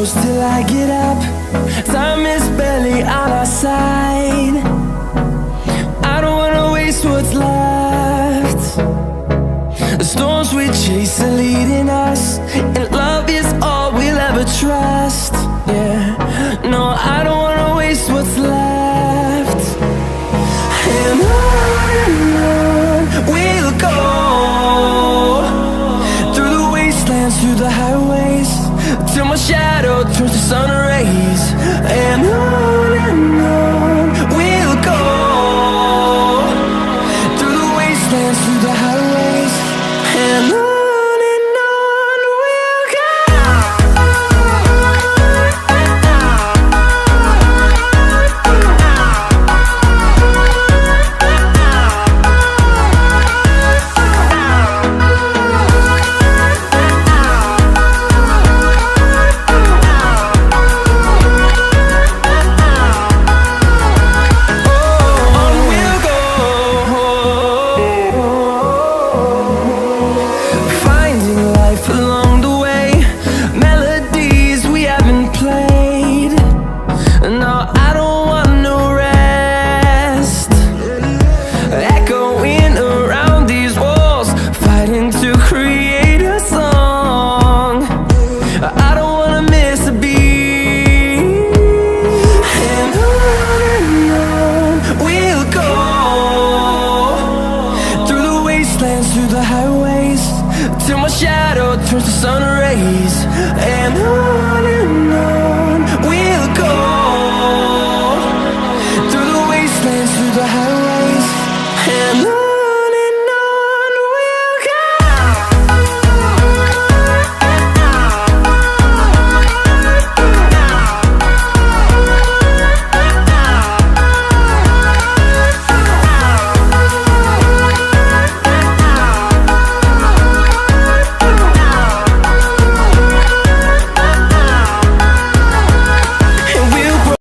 close till I get up. Time is barely on our side. I don't wanna waste what's left. The storms we chase are leading us, and love is all we'll ever trust. Yeah, no, I don't wanna waste what's left. And on we'll go, through the wastelands, through the highways, till my shadow turns to sun